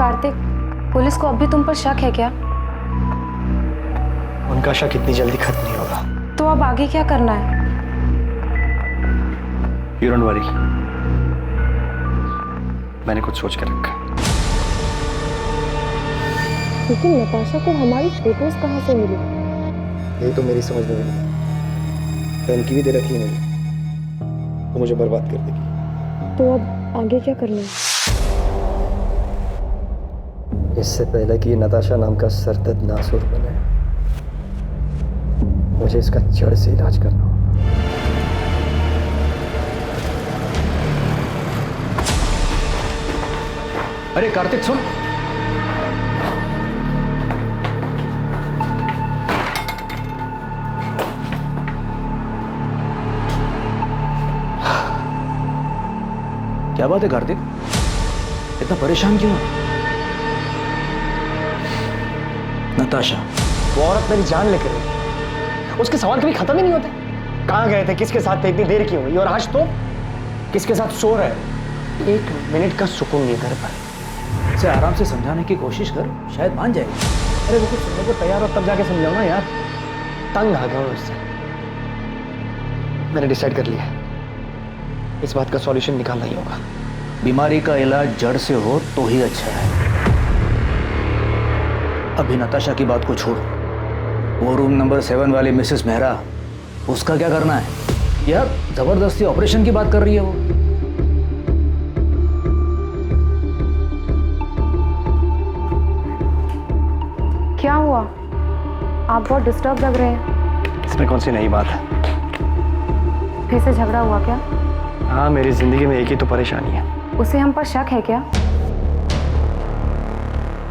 Kartik, police को अब भी तुम पर शक है क्या? उनका शक इतनी जल्दी खत्म नहीं होगा। तो अब आगे क्या करना है? You don't worry, मैंने कुछ सोच कर रखा। लेकिन नताशा को हमारी फोटोज कहाँ से मिली? यही तो मेरी समझ में नहीं। धमकी भी दे रखी है मुझे, तो मुझे बर्बाद कर देगी। तो अब आगे क्या करना है? इससे पहले कि नताशा नाम का सरदर्द नासुर बने, मुझे इसका जड़ से इलाज करना होगा। अरे कार्तिक सुन, क्या बात है कार्तिक, इतना परेशान क्यों? नताशा, वो औरत मेरी जान लेकर गई। उसके सवाल कभी खत्म ही नहीं होते। कहाँ गए थे, किसके साथ थे, इतनी देर क्यों हुई, और आज तो किसके साथ सो रहे हैं। 1 मिनट का सुकून नहीं घर पर। इसे आराम से समझाने की कोशिश कर, शायद मान जाएगी। अरे वो कुछ सुनने को तैयार हो तब जाके समझाओ ना यार। तंग आ गया हूँ उससे। मैंने डिसाइड कर लिया, इस बात का सॉल्यूशन निकालना ही होगा। बीमारी का इलाज जड़ से हो तो ही अच्छा है। अभी नताशा की बात को छोड़, वो रूम नंबर 7 वाली मिसेस मेहरा, उसका क्या करना है? यार जबरदस्ती ऑपरेशन की बात कर रही है वो। क्या हुआ? आप बहुत डिस्टर्ब लग रहे हैं। इसमें कौन सी नई बात है? फिर से झगड़ा हुआ क्या? हाँ, मेरी जिंदगी में एक ही तो परेशानी है। उसे हम पर शक है क्या?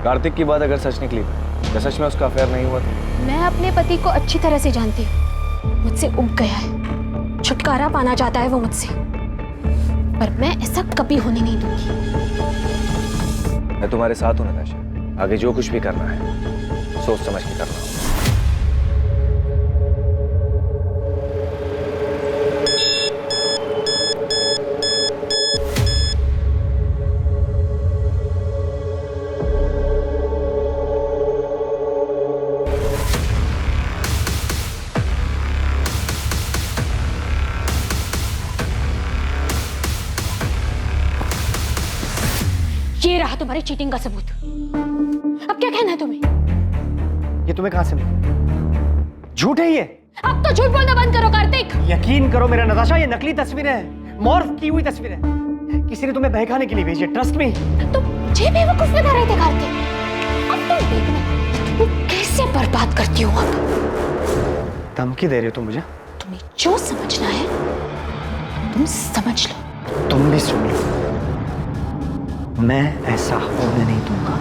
कार्तिक की बात अगर सच निकली तो सच में उसका अफेयर नहीं हुआ तो? मैं अपने पति को अच्छी तरह से जानती हूँ। मुझसे उब गया है, छुटकारा पाना चाहता है वो मुझसे, पर मैं ऐसा कभी होने नहीं दूंगी। मैं तुम्हारे साथ हूँ नताशा, आगे जो कुछ भी करना है सोच समझ के करना। ये रहा तुम्हारी चीटिंग का सबूत। अब क्या कहना है तुम्हें? ये तुम्हें कहां से मिला? झूठ है ये। अब तो झूठ बोलना बंद करो कार्तिक। यकीन करो मेरा नताशा, ये नकली तस्वीरें हैं, मॉर्फ की हुई तस्वीरें। किसी ने तुम्हें बहकाने के लिए भेजी है, ट्रस्ट मी। तुम मुझे बेवकूफ बना रहे थे कार्तिक। अब तुम देखना वो कैसे बर्बाद करती हूँ। अब धमकी दे रही हो तुम मुझे? तुम्हें जो समझना है तुम समझ लो। तुम भी सुन लो, मैं ऐसा होने नहीं दूंगा।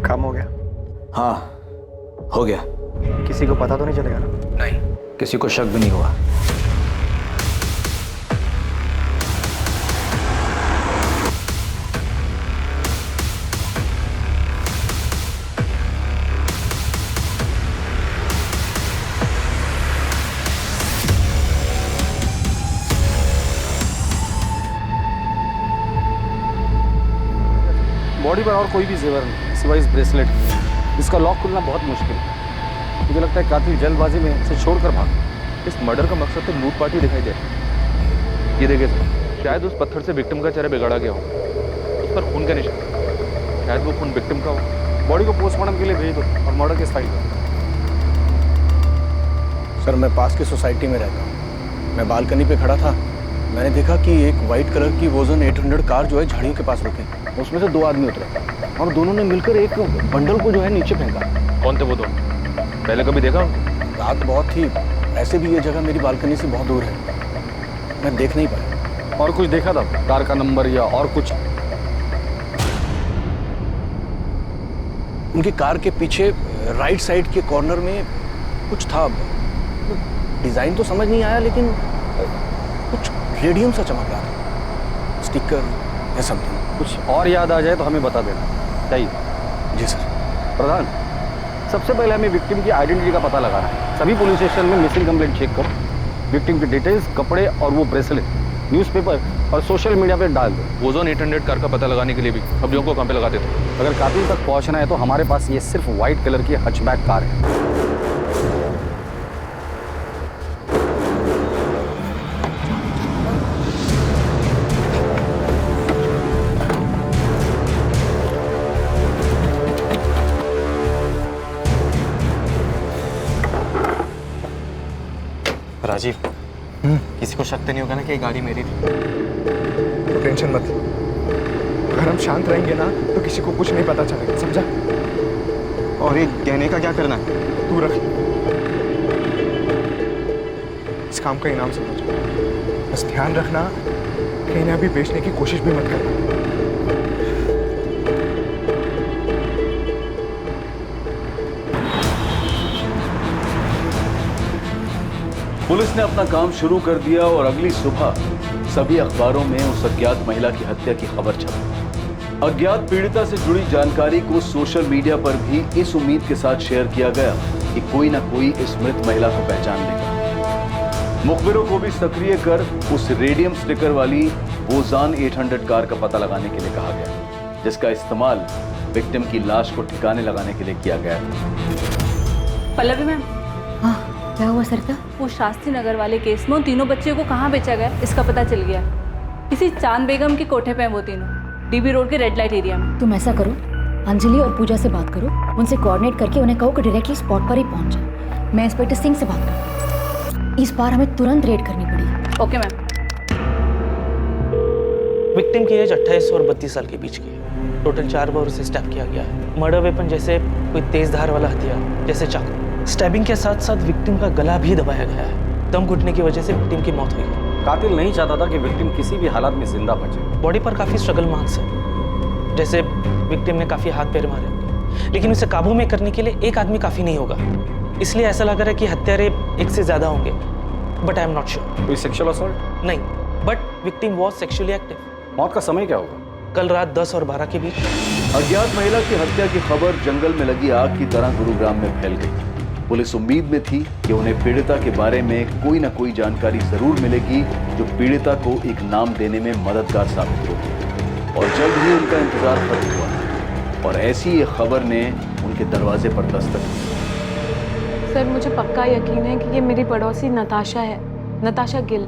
काम हो गया? हाँ हो गया। किसी को पता तो नहीं चलेगा ना? नहीं, किसी को शक भी नहीं हुआ। बॉडी पर और कोई भी जेवर नहीं सिवाय इस ब्रेसलेट की। इसका लॉक खुलना बहुत मुश्किल है। मुझे लगता है कातिल जल्दबाजी में इसे छोड़कर भागा। इस मर्डर का मकसद तो लूट पार्टी दिखाई दे। ये देखिए सर, शायद उस पत्थर से विक्टिम का चेहरा बिगाड़ा गया हो, उस पर खून का निशान, शायद वो खून विक्टिम का हो। बॉडी को पोस्टमार्टम के लिए भेज दो और मर्डर केस फाइल करो। सर, मैं पास की सोसाइटी में रहता हूँ। मैं बालकनी पे खड़ा था, मैंने देखा कि एक वाइट कलर की वोजन 800 कार जो है झाड़ियों के पास रुके। उसमें से 2 आदमी उतरे और दोनों ने मिलकर एक बंडल को जो है नीचे फेंका। कौन थे वो दो? पहले कभी देखा उनको? रात बहुत थी, ऐसे भी ये जगह मेरी बालकनी से बहुत दूर है, मैं देख नहीं पाया। और कुछ देखा था, कार का नंबर या और कुछ? उनकी कार के पीछे राइट साइड के कॉर्नर में कुछ था। डिजाइन तो समझ नहीं आया, लेकिन कुछ रेडियम सा चमक रहा था, स्टिकर या समथिंग। कुछ और याद आ जाए तो हमें बता देना चाहिए। जी सर। प्रधान, सबसे पहले हमें विक्टिम की आइडेंटिटी का पता लगाना है। सभी पुलिस स्टेशन में मिसिंग कंप्लेंट चेक करो, विक्टिम की डिटेल्स, कपड़े और वो ब्रेसलेट न्यूज़पेपर और सोशल मीडिया पे डाल दो। ओजोन 800 कार का पता लगाने के लिए भी सब लोगों को काम पे लगा देते हैं। अगर कातिल तक पहुंचना है तो हमारे पास ये सिर्फ व्हाइट कलर की हचबैक कार है। राजीव, किसी को शक तो नहीं होगा ना कि ये गाड़ी मेरी थी? तो टेंशन मत लो। अगर हम शांत रहेंगे ना तो किसी को कुछ नहीं पता चलेगा, समझा? और ये गहने का क्या करना है? तू रख, इस काम का इनाम समझ। बस ध्यान रखना कि इन्हें अभी बेचने की कोशिश भी मत करना। पुलिस ने अपना काम शुरू कर दिया और अगली सुबह सभी अखबारों में उस अज्ञात महिला की हत्या की खबर छपी। अज्ञात पीड़िता से जुड़ी जानकारी को सोशल मीडिया पर भी इस उम्मीद के साथ शेयर किया गया कि कोई ना कोई इस मृत महिला को पहचान लेगा। मुखबिरों को भी सक्रिय कर उस रेडियम स्टिकर वाली वोजान 800 कार का पता लगाने के लिए कहा गया, जिसका इस्तेमाल विक्टिम की लाश को ठिकाने लगाने के लिए किया गया था। पल्लवी मैम, हाँ, क्या हुआ सरिता? वो शास्त्री नगर वाले केस में उन तीनों बच्चियों को कहाँ बेचा गया इसका पता चल गया। किसी चांद बेगम के कोठे पे हैं वो तीनों, डीबी रोड के रेड लाइट एरिया में। तुम ऐसा करो, अंजलि और पूजा से बात करो, उनसे कोऑर्डिनेट करके उन्हें कहो कि डायरेक्टली स्पॉट पर ही पहुंच जाए। मैं इंस्पेक्टर सिंह से बात करूँ। इस बार हमें तुरंत रेड करनी पड़ेगी। Okay ma'am. विक्टिम की एज 28 और 32 साल के बीच की है। टोटल 4 बार उसे स्टैब किया गया है। मर्डर वेपन जैसे कोई तेज धार वाला हथियार जैसे चाकू। स्टैबिंग के साथ साथ विक्टिम का गला भी दबाया गया है। दम घुटने की वजह से विक्टिम की मौत हुई। कातिल नहीं चाहता था कि विक्टिम किसी भी हालात में जिंदा बचे। बॉडी पर काफी स्ट्रगल मार्क्स है, जैसे विक्टिम ने काफी हाथ पैर मारे होंगे, लेकिन उसे काबू में करने के लिए एक आदमी काफी नहीं होगा। इसलिए ऐसा लग रहा है कि हत्यारे एक से ज्यादा होंगे, but I am not sure. कोई सेक्सुअल असॉल्ट नहीं, but victim was sexually active. मौत का समय क्या होगा? कल रात 10 और 12 के बीच। अज्ञात महिला की हत्या की खबर जंगल में लगी आग की तरह गुरुग्राम में फैल गई। पुलिस उम्मीद में थी कि उन्हें पीड़िता के बारे में कोई ना कोई जानकारी जरूर मिलेगी जो पीड़िता को एक नाम देने में मददगार साबित होगी। और जल्द ही उनका इंतजार खत्म हुआ और ऐसी एक खबर ने उनके दरवाजे पर दस्तक दी। सर, मुझे पक्का यकीन है कि ये मेरी पड़ोसी नताशा है, नताशा गिल।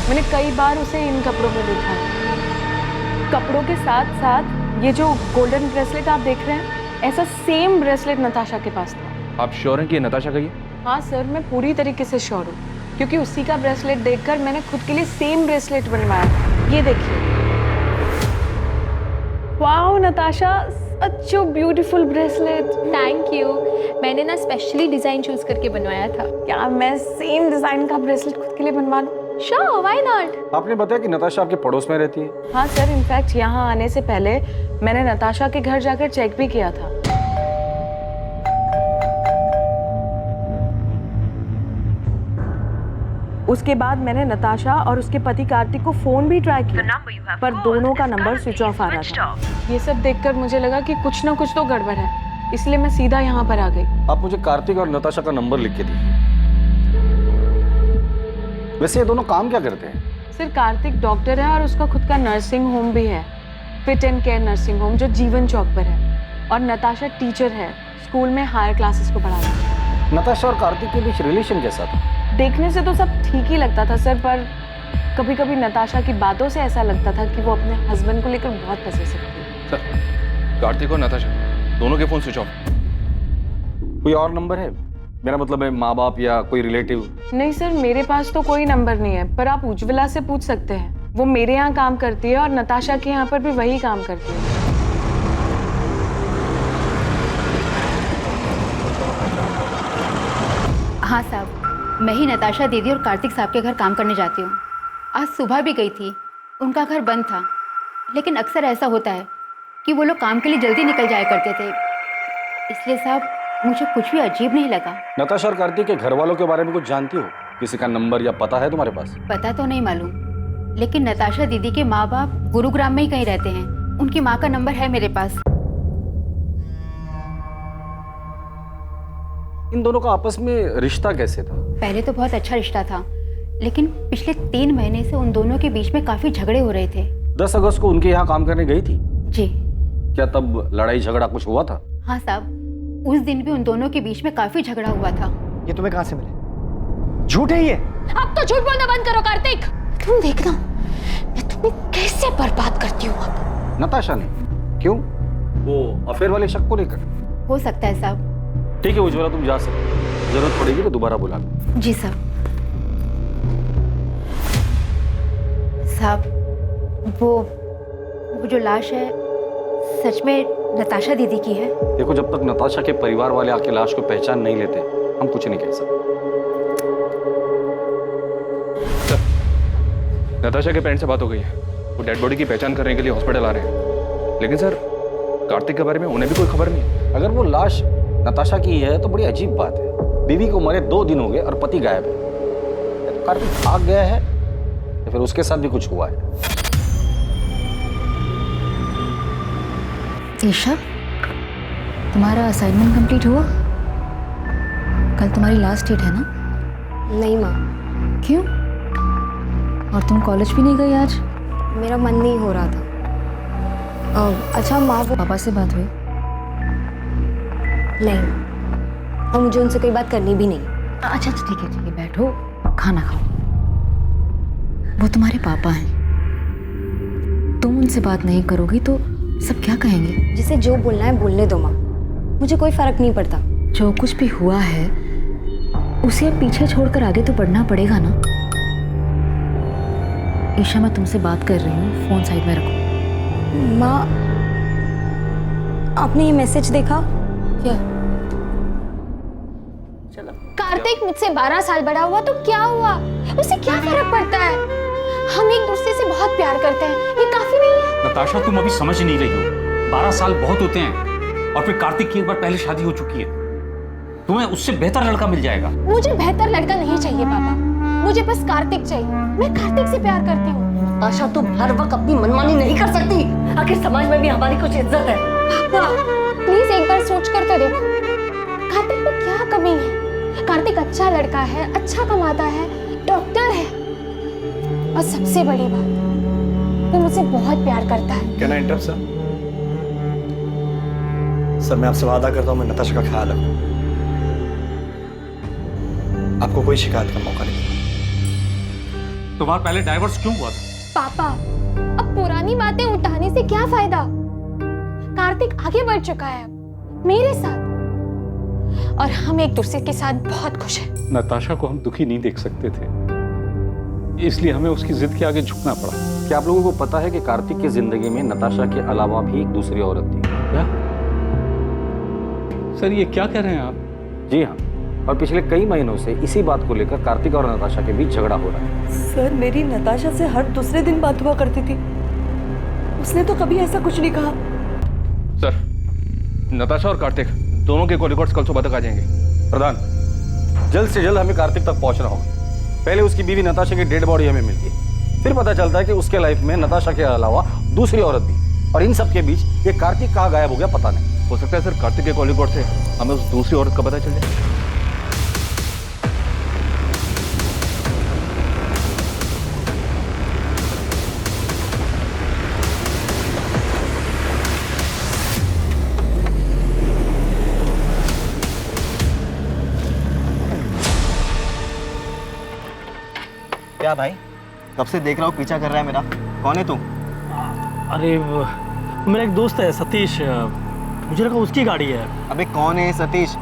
मैंने कई बार उसे इन कपड़ों में देखा है। कपड़ों के साथ साथ ये जो गोल्डन ब्रेसलेट आप देख रहे हैं, ऐसा सेम ब्रेसलेट नताशा के पास था। आप श्योर हैं कि ये नताशा का ही है? हाँ सर, मैं पूरी तरीके से श्योर हूँ, क्योंकि उसी का ब्रेसलेट देखकर मैंने खुद के लिए सेम ब्रेसलेट बनवाया। ये देखिए। Wow Natasha, such a beautiful bracelet. Thank you. मैंने ना स्पेशली डिजाइन चूज करके बनवाया था। क्या मैं सेम डिजाइन का ब्रेसलेट खुद के लिए बनवा लूं? Sure, why not? आपने बताया कि नताशा आपके पड़ोस में रहती है। हाँ सर, इनफैक्ट यहाँ आने से पहले मैंने नताशा के घर जाकर चेक भी किया था। उसके बाद मैंने नताशा और उसके पति कार्तिक को फोन भी ट्राई किया, पर दोनों का नंबर स्विच ऑफ आ रहा था। ये सब देखकर मुझे लगा कि कुछ ना कुछ तो गड़बड़ है, इसलिए मैं सीधा यहाँ पर आ गई। आप मुझे कार्तिक और नताशा का नंबर लिख के दीजिए। वैसे ये दोनों काम क्या करते हैं? सर, कार्तिक डॉक्टर है और उसका खुद का नर्सिंग होम भी है, fit and care nursing home, जो जीवन चौक पर है। और नताशा टीचर है, स्कूल में हायर क्लासेस को पढ़ाती है। नताशा और कार्तिक के बीच रिलेशन कैसा था? देखने से तो सब ठीक ही लगता था सर, पर कभी कभी नताशा की बातों से ऐसा लगता था कि वो अपने हस्बैंड को लेकर बहुत पसेसिव थी। सर, कार्तिक और नताशा दोनों के फोन स्विच ऑफ। कोई और नंबर है? मेरा मतलब है माँ बाप या कोई रिलेटिव? नहीं सर, मेरे पास तो कोई नंबर नहीं है, पर आप उज्ज्वला से पूछ सकते हैं। वो मेरे यहाँ काम करती है और नताशा के यहाँ पर भी वही काम करती है। हाँ साहब, मैं ही नताशा दीदी और कार्तिक साहब के घर काम करने जाती हूँ। आज सुबह भी गई थी, उनका घर बंद था, लेकिन अक्सर ऐसा होता है कि वो लोग काम के लिए जल्दी निकल जाया करते थे, इसलिए साहब मुझे कुछ भी अजीब नहीं लगा। नताशा और कार्तिक के घर वालों के बारे में कुछ जानती हो? किसी का नंबर या पता है तुम्हारे पास? पता तो नहीं मालूम, लेकिन नताशा दीदी के माँ बाप गुरुग्राम में ही कहीं रहते हैं। उनकी माँ का नंबर है मेरे पास। इन दोनों का आपस में रिश्ता कैसे था? पहले तो बहुत अच्छा रिश्ता था, लेकिन पिछले 3 महीने से उन दोनों के बीच में काफी झगड़े हो रहे थे। 10 अगस्त को उनके यहाँ काम करने गई थी? जी। क्या तब लड़ाई झगड़ा कुछ हुआ था? हाँ साहब, उस दिन भी उन दोनों के बीच में काफी झगड़ा हुआ था। ये तुम्हें कहाँ से मिले? झूठ है ये। अब तो झूठ बोलना बंद करो कार्तिक। तुम देखना मैं तुम्हें कैसे बर्बाद करती हूँ अब। नताशा ने? क्यों? वो अफेयर वाले शक को लेकर? हो सकता है साहब। ठीक है उज्ज्वला, तुम जा सकते, जरूरत पड़ेगी तो दोबारा बुला लो। जी साहब। साहब वो जो लाश है सच में नताशा दीदी की है? देखो, जब तक नताशा के परिवार वाले आके लाश को पहचान नहीं लेते हम कुछ नहीं कह सकते। नताशा के पेरेंट्स से बात हो गई है, वो डेड बॉडी की पहचान करने के लिए हॉस्पिटल आ रहे हैं। लेकिन सर, कार्तिक के बारे में उन्हें भी कोई खबर नहीं। अगर वो लाश नताशा की है तो बड़ी अजीब बात है। बीवी को मरे 2 दिन हो गए और पति गायब है। या तो कार्तिक भाग गया है या फिर उसके साथ भी कुछ हुआ है। ईशा, तुम्हारा असाइनमेंट कंप्लीट हुआ? कल तुम्हारी लास्ट डेट है ना? नहीं माँ। क्यों? और तुम कॉलेज भी नहीं गई आज? मेरा मन नहीं हो रहा था। अच्छा माँ, वो पापा से बात हुई? नहीं, और मुझे उनसे कोई बात करनी भी नहीं। अच्छा ठीक है, बैठो, खाना खाओ। वो तुम्हारे पापा हैं, तुम उनसे बात नहीं करोगी तो सब क्या कहेंगे? जिसे जो बोलना है बोलने दो माँ, मुझे कोई फर्क नहीं पड़ता। जो कुछ भी हुआ है उसे अब पीछे छोड़कर आगे तो बढ़ना पड़ेगा ना। ईशा, मैं तुमसे बात कर रही हूँ, फोन साइड में रखो। माँ, आपने ये मैसेज देखा? क्या? चलो। कार्तिक मुझसे 12 साल बड़ा हुआ तो क्या हुआ? उसे क्या फर्क पड़ता है? हम एक दूसरे से बहुत प्यार करते हैं, ये काफी नहीं है? नताशा, तुम अभी समझ नहीं रही हो। 12 साल बहुत होते हैं, और फिर कार्तिक की एक बार पहले शादी हो चुकी है। तुम्हें उससे बेहतर लड़का मिल जाएगा। मुझे बेहतर लड़का नहीं चाहिए पापा, मुझे बस कार्तिक चाहिए। मैं कार्तिक से प्यार करती हूँ। नताशा, तुम हर वक्त अपनी मनमानी नहीं कर सकती। आखिर समाज में भी हमारी कुछ इज्जत है। पापा प्लीज एक बार सोच कर तो देखो, कार्तिक में क्या कमी है? कार्तिक अच्छा लड़का है, अच्छा कमाता है, डॉक्टर है, और सबसे बड़ी बात, वो मुझसे बहुत प्यार करता है। Can I interrupt sir? Sir, मैं आपसे वादा करता हूँ मैं नताशा का ख्याल रखूँ। आपको कोई शिकायत का मौका नहीं। तुम्हारा पहले डाइवोर्स क्यों हुआ था? पापा, अब पुरानी बातें उठाने से क्या फायदा? कार्तिक आगे बढ़ चुका है मेरे साथ, और हम एक दूसरे के साथ बहुत खुश हैं। नताशा को हम दुखी नहीं देख सकते थे, इसलिए हमें उसकी जिद के आगे झुकना पड़ा। क्या आप लोगों को पता है कि कार्तिक की जिंदगी में नताशा के अलावा भी एक दूसरी औरत थी? क्या? सर, ये क्या कह रहे हैं आप? जी हाँ, और पिछले कई महीनों से इसी बात को लेकर कार्तिक और नताशा के बीच झगड़ा हो रहा है। सर, मेरी नताशा से हर दूसरे दिन बात हुआ करती थी, उसने तो कभी ऐसा कुछ नहीं कहा। सर, नताशा और कार्तिक दोनों के रिकॉर्ड्स कल सुबह तक आ जाएंगे। प्रधान, जल्द से जल्द हमें कार्तिक तक पहुंचना होगा। पहले उसकी बीवी नताशा की डेड बॉडी हमें मिलती है, फिर पता चलता है कि उसके लाइफ में नताशा के अलावा दूसरी औरत भी, और इन सब के बीच ये कार्तिक कहाँ गायब हो गया पता नहीं। हो सकता है सर कार्तिक के कॉल रिकॉर्ड से हमें उस दूसरी औरत का पता चल जाए। क्या भाई, कब से देख रहा हूँ पीछा कर रहा है मेरा? कौन है तू? अरे मेरा एक दोस्त है सतीश, मुझे लगा उसकी गाड़ी है। अबे कौन है सतीश?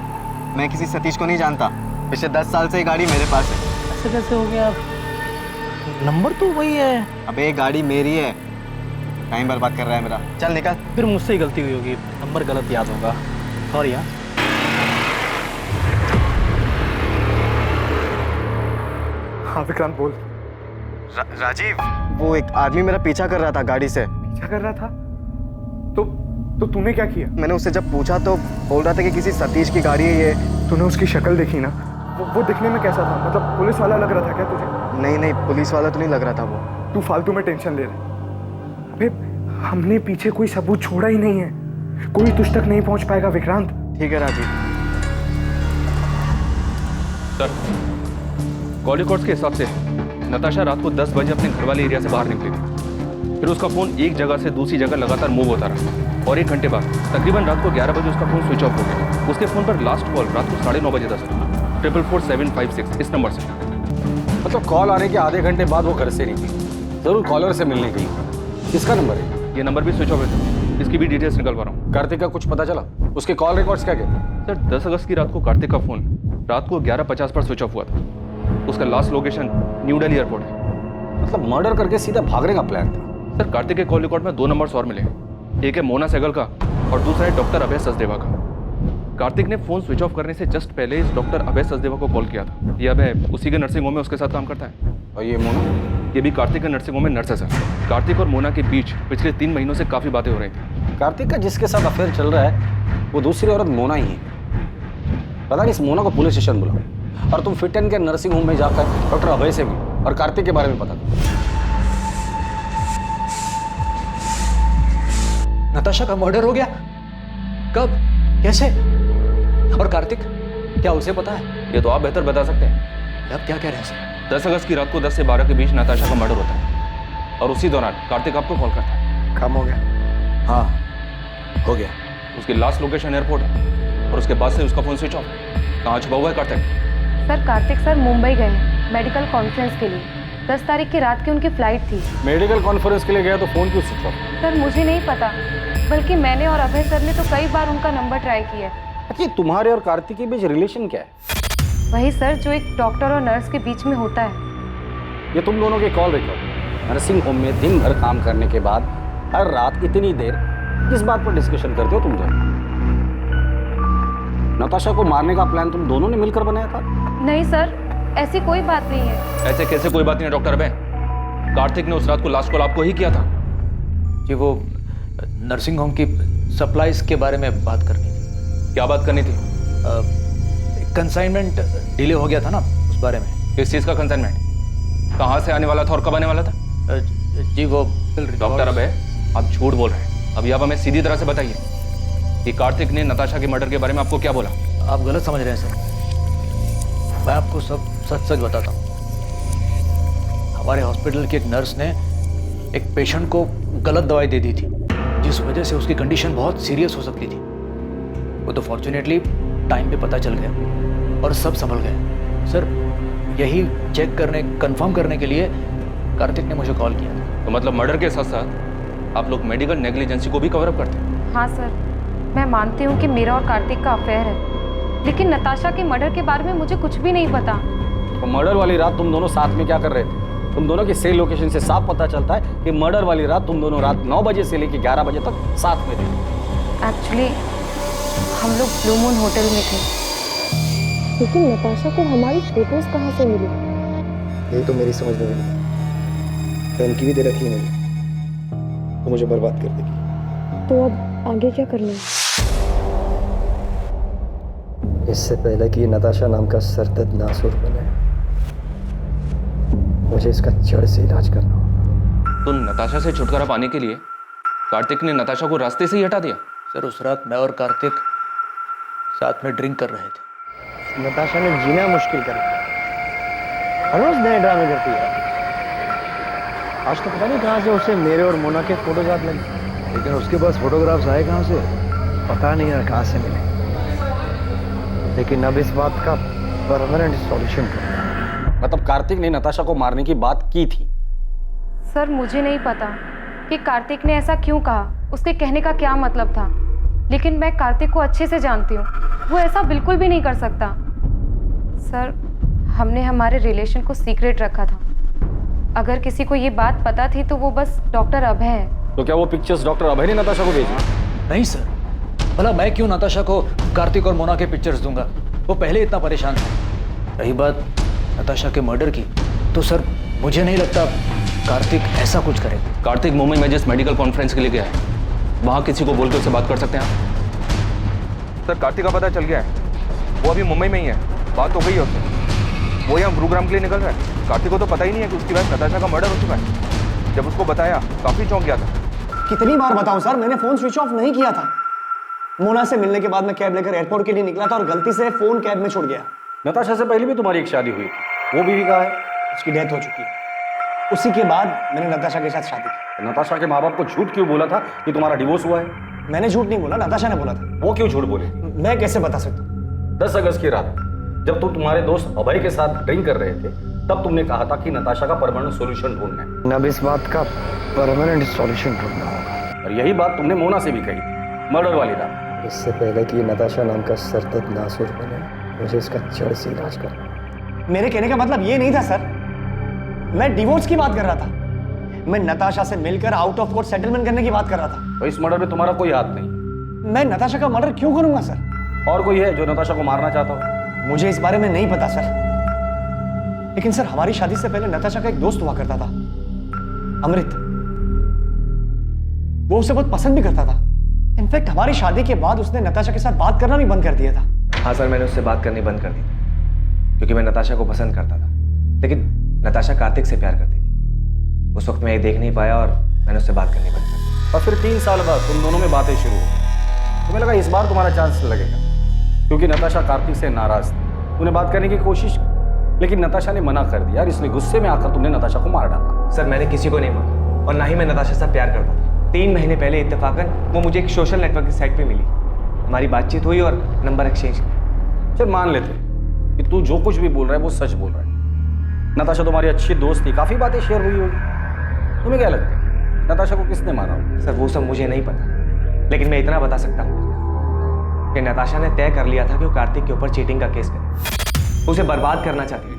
मैं किसी सतीश को नहीं जानता। पिछले 10 साल से ये गाड़ी मेरे पास है। ऐसे कैसे हो गया? नंबर तो वही है। अबे ये गाड़ी मेरी है, टाइम बर्बाद कर रहा है मेरा। चल निकल। फिर मुझसे ही गलती हुई होगी, नंबर गलत याद होगा। सॉरी। हाँ विक्रांत बोल। राजीव, वो एक आदमी मेरा पीछा कर रहा था गाड़ी से। पीछा कर रहा था? तो तूने क्या किया? मैंने उससे जब पूछा तो बोल रहा था कि किसी सतीश की गाड़ी है ये। तूने उसकी शक्ल देखी ना? वो दिखने में कैसा था? मतलब पुलिस वाला लग रहा था क्या तुझे? नहीं, पुलिस वाला तो नहीं लग रहा था वो। तू फालतू में टेंशन ले रहा है। अबे हमने पीछे कोई सबूत छोड़ा ही नहीं है, कोई तुझ तक नहीं पहुंच पाएगा विक्रांत। ठीक है राजीव। सर, कॉल रिकॉर्ड्स के हिसाब से नताशा रात को 10 बजे अपने घर वाले एरिया से बाहर निकली थी। फिर उसका फोन एक जगह से दूसरी जगह लगातार मूव होता रहा और 1 घंटे बाद तकरीबन रात को 11 बजे उसका फोन स्विच ऑफ हो गया। उसके फोन पर लास्ट कॉल रात को 9:30 बजे 444-756 इस नंबर से। मतलब कॉल आने के आधे घंटे बाद वो घर से निकली, जरूर कॉलर से मिलने गई। किसका नंबर है? ये नंबर भी स्विच ऑफ है, इसकी भी डिटेल्स निकलवा रहा हूँ। कार्तिक का कुछ पता चला? उसके कॉल रिकॉर्ड्स क्या कहते हैं? सर, 10 अगस्त की रात को कार्तिक का फोन रात को 11:50 पर स्विच ऑफ हुआ था। उसका last location new Delhi airport है। मतलब मर्डर करके सीधा भागने का प्लान था। सर, कार्तिक के कॉल रिकॉर्ड में 2 नंबर्स और मिले। एक है मोना सहगल का और दूसरा है डॉक्टर अभय सचदेवा का। कार्तिक ने फोन स्विच ऑफ करने से जस्ट पहले इस डॉक्टर अभय सचदेवा को कॉल किया था। ये अभय उसी के नर्सिंग होम में उसके साथ काम करता है। और ये मोना? ये भी कार्तिक के नर्सिंग होम में नर्स है सर। कार्तिक और मोना के बीच पिछले 3 महीनों से काफी बातें हो रही थी। कार्तिक का जिसके साथ अफेयर चल रहा है वो दूसरी औरत मोना ही है। पता नहीं इस मोना को पुलिस स्टेशन बुलाओ और तुम फिट एंड के नर्सिंग होम में जाकर डॉक्टर अभय से मिलो और कार्तिक के बारे में पता करो। नताशा का मर्डर हो गया? कब? कैसे? और कार्तिक, क्या उसे पता है? ये तो आप बेहतर बता सकते हैं। अब क्या कह रहे हैं सर? 10 अगस्त की रात को 10 से 12 के बीच नताशा का मर्डर होता है और उसी दौरान कार्तिक आपको कॉल करता है। काम हो गया? हाँ, हो गया। उसकी लास्ट लोकेशन एयरपोर्ट है और उसके बाद से उसका फोन स्विच ऑफ। कहाँ छुपा हुआ है कार्तिक? सर, कार्तिक सर मुंबई गए हैं मेडिकल कॉन्फ्रेंस के लिए। 10 तारीख की रात की उनकी फ्लाइट थी। मेडिकल कॉन्फ्रेंस के लिए गया तो फोन क्यों स्विच ऑफ? सर, मुझे नहीं पता, बल्कि मैंने और अभय सर ने तो कई बार उनका नंबर ट्राई किया। अच्छा, तुम्हारे और कार्तिक के बीच रिलेशन क्या है? वही सर जो एक डॉक्टर और नर्स के बीच में होता है। ये तुम दोनों के कॉल रिकॉर्ड। नर्सिंग होम में दिन भर काम करने के बाद हर रात इतनी देर किस बात पर डिस्कशन करते हो तुम दोनों? नताशा को मारने का प्लान तुम दोनों ने मिलकर बनाया था? नहीं सर, ऐसी कोई बात नहीं है। ऐसे कैसे कोई बात नहीं है डॉक्टर अभय? कार्तिक ने उस रात को लास्ट कॉल आपको ही किया था। कि वो नर्सिंग होम की सप्लाईज के बारे में बात करनी थी। क्या बात करनी थी? कंसाइनमेंट डिले हो गया था ना, उस बारे में। किस चीज़ का कंसाइनमेंट? कहाँ से आने वाला था और कब आने वाला था? जी वो डॉक्टर अभय, आप झूठ बोल रहे हैं। अभी आप हमें सीधी तरह से बताइए कि कार्तिक ने नताशा के मर्डर के बारे में आपको क्या बोला? आप गलत समझ रहे हैं सर। मैं आपको सब सच सच बताता हूँ। हमारे हॉस्पिटल की एक नर्स ने एक पेशेंट को गलत दवाई दे दी थी, जिस वजह से उसकी कंडीशन बहुत सीरियस हो सकती थी। वो तो फॉर्चुनेटली टाइम पे पता चल गया और सब संभल गए। सर, यही चेक करने, कंफर्म करने के लिए कार्तिक ने मुझे कॉल किया था। तो मतलब मर्डर के साथ साथ आप लोग मेडिकल नेग्लिजेंसी को भी कवर अप करते हैं? हाँ सर, मैं मानती हूँ कि मेरा और कार्तिक का अफेयर है, लेकिन नताशा के मर्डर के बारे में मुझे कुछ भी नहीं पता। तो मर्डर वाली रात तुम दोनों साथ में क्या कर रहे थे? तुम दोनों की सेल लोकेशन से साफ पता चलता है कि मर्डर वाली रात तुम दोनों रात 9 बजे से लेकर 11 बजे तक साथ में थे। एक्चुअली हम लोग ब्लू मून होटल में थे। लेकिन नताशा को हमारी फोटोज कहाँ से मिली? यही तो मेरी समझ में नहीं। धमकी भी दे रखी है मैंने, तो मुझे बर्बाद कर देगी। तो अब आगे क्या करना है? इससे पहले कि नताशा नाम का सरदर्द नासुर बने, मुझे इसका जड़ से इलाज करना होगा। तो नताशा से छुटकारा पाने के लिए कार्तिक ने नताशा को रास्ते से ही हटा दिया? सर, उस रात मैं और कार्तिक साथ में ड्रिंक कर रहे थे। नताशा ने जीना मुश्किल कर दिया। हर रोज नए ड्रामे करती है। आज तो पता नहीं कहाँ से उसे मेरे और मोना के फोटोज हाथ लगे। लेकिन उसके पास फोटोग्राफ्स आए कहाँ से? पता नहीं यार कहाँ से मिले। लेकिन अब इस बात का परमानेंट सॉल्यूशन करना है। मतलब कार्तिक ने नताशा को मारने की बात की थी? सर, मुझे नहीं पता कि कार्तिक ने ऐसा क्यों कहा, उसके कहने का क्या मतलब था, लेकिन मैं कार्तिक को अच्छे से जानती हूँ। वो ऐसा बिल्कुल भी नहीं कर सकता। सर, हमने हमारे रिलेशन को सीक्रेट रखा था। अगर किसी को ये बात पता थी तो वो बस डॉक्टर अभय है। तो क्या वो पिक्चर्स डॉक्टर अभय ने नताशा को भेजी? नहीं सर, भला मैं क्यों नताशा को कार्तिक और मोना के पिक्चर्स दूंगा? वो पहले इतना परेशान था। रही बात नताशा के मर्डर की, तो सर मुझे नहीं लगता कार्तिक ऐसा कुछ करे। कार्तिक मुंबई में जिस मेडिकल कॉन्फ्रेंस के लिए गया है, वहां किसी को बोल के उससे बात कर सकते हैं आप? सर कार्तिक का पता चल गया है, वो अभी मुंबई में ही है, बात हो गई है उससे। वो यहाँ गुरुग्राम के लिए निकल रहा है। कार्तिक को तो पता ही नहीं है कि उसकी वाइफ नताशा का मर्डर हो चुका है। जब उसको बताया काफी चौंक गया था। कितनी बार बताऊं सर, मैंने फोन स्विच ऑफ नहीं किया था। मोना से मिलने के बाद मैं कैब लेकर एयरपोर्ट के लिए निकला था और गलती से फोन कैब में छूट गया। नताशा से पहले भी तुम्हारी एक शादी हुई थी, वो बीवी कहाँ है? उसकी डेथ हो चुकी है। उसी के बाद मैंने नताशा के साथ शादी की। नताशा के माँ बाप को झूठ क्यों बोला था कि तुम्हारा डिवोर्स हुआ है? मैंने झूठ नहीं बोला, नताशा ने बोला था। वो क्यों झूठ बोले? मैं कैसे बता सकता हूँ? 10 अगस्त की रात जब तुम तुम्हारे दोस्त अभय के साथ ड्रिंक कर रहे थे, तब तुमने कहा था कि नताशा का परमानेंट सॉल्यूशन ढूंढना है। अब इस बात का परमानेंट सॉल्यूशन ढूंढना होगा। और यही बात तुमने मोना से भी कही थी मर्डर वाली रात। इससे पहले कि नताशा नाम का सरदर्द नासुर बने, मुझे इसका जड़ से इलाज करना। मेरे कहने का मतलब ये नहीं था सर, मैं डिवोर्स की बात कर रहा था। मैं नताशा से मिलकर आउट ऑफ कोर्ट सेटलमेंट करने की बात कर रहा था। तो इस मर्डर में तुम्हारा कोई हाथ नहीं। मैं नताशा का मर्डर क्यों करूंगा सर? और कोई है जो नताशा को मारना चाहता हो? मुझे इस बारे में नहीं पता सर, लेकिन सर हमारी शादी से पहले नताशा का एक दोस्त हुआ करता था, अमृत। वो उसे बहुत पसंद भी करता था। इनफैक्ट हमारी शादी के बाद उसने नताशा के साथ बात करना भी बंद कर दिया था। हाँ सर, मैंने उससे बात करनी बंद कर दी क्योंकि मैं नताशा को पसंद करता था, लेकिन नताशा कार्तिक से प्यार करती थी। उस वक्त मैं ये देख नहीं पाया और मैंने उससे बात करनी बंद कर दी। और फिर 3 साल बाद तुम दोनों में बातें शुरू हुई। तुम्हें लगा इस बार तुम्हारा चांस लगेगा, क्योंकि नताशा कार्तिक से नाराज थी। उन्हें बात करने की कोशिश की, लेकिन नताशा ने मना कर दिया और इसलिए गुस्से में आकर तुमने नताशा को मार डाला। सर मैंने किसी को नहीं मारा और ना ही मैं नताशा से प्यार करता था। 3 महीने पहले इत्तेफाकन वो मुझे एक सोशल नेटवर्क की साइट पे मिली। हमारी बातचीत हुई और नंबर एक्सचेंज किया। चल मान लेते कि तू जो कुछ भी बोल रहा है वो सच बोल रहा है। नताशा तुम्हारी अच्छी दोस्त थी, काफी बातें शेयर हुई होगी। तुम्हें क्या लगता है नताशा को किसने मारा होगा? सर वो सब मुझे नहीं पता, लेकिन मैं इतना बता सकता हूँ कि नताशा ने तय कर लिया था कि वो कार्तिक के ऊपर चीटिंग का केस करे, उसे बर्बाद करना चाहती थी।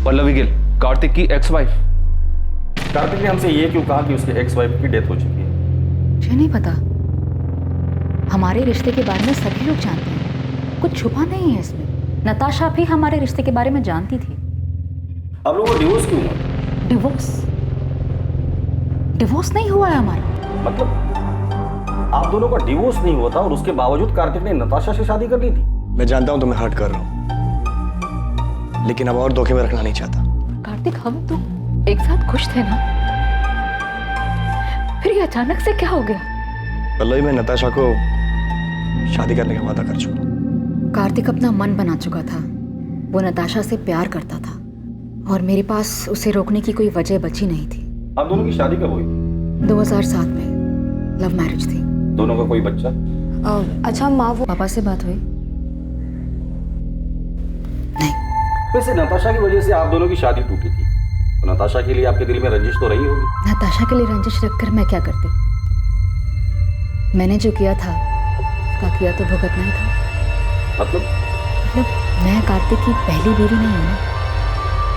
पल्लवी गिल, कार्तिक की एक्स वाइफ। कार्तिक ने हमसे ये क्यों कहा कि उसके एक्स वाइफ की डेथ हो चुकी है? मुझे नहीं पता। हमारे रिश्ते के बारे में सभी लोग जानते हैं, कुछ छुपा नहीं है इसमें। नताशा भी हमारे रिश्ते के बारे में जानती थी। अब लोगों को डिवोर्स क्यों हुआ? डिवोर्स नहीं हुआ है हमारा। मतलब आप दोनों का डिवोर्स नहीं हुआ था और उसके बावजूद कार्तिक ने नताशा से शादी कर ली थी। मैं जानता हूं तुम्हें हर्ट कर रहा हूं, लेकिन अब और धोखे में रखना नहीं चाहता। कार्तिक, हम तो एक साथ खुश थे ना, फिर ये अचानक से क्या हो गया? पल्लवी, मैं नताशा को शादी करने का वादा कर चुका। कार्तिक अपना मन बना चुका था। वो नताशा से प्यार करता था और मेरे पास उसे रोकने की कोई वजह बची नहीं थी। आप दोनों की शादी कब हुई? 2007 में लव मैरिज थी। दोनों का कोई बच्चा? अच्छा माँ, वो पापा से बात हुई? वैसे नताशा की वजह से आप दोनों की शादी टूटी थी, तो नताशा के लिए आपके दिल में रंजिश तो रही होगी। नताशा के लिए रंजिश रखकर मैं क्या करती? मैंने जो किया था उसका किया तो भुगतना ही था। मतलब मैं कार्तिक की पहली बीवी नहीं हूँ ना,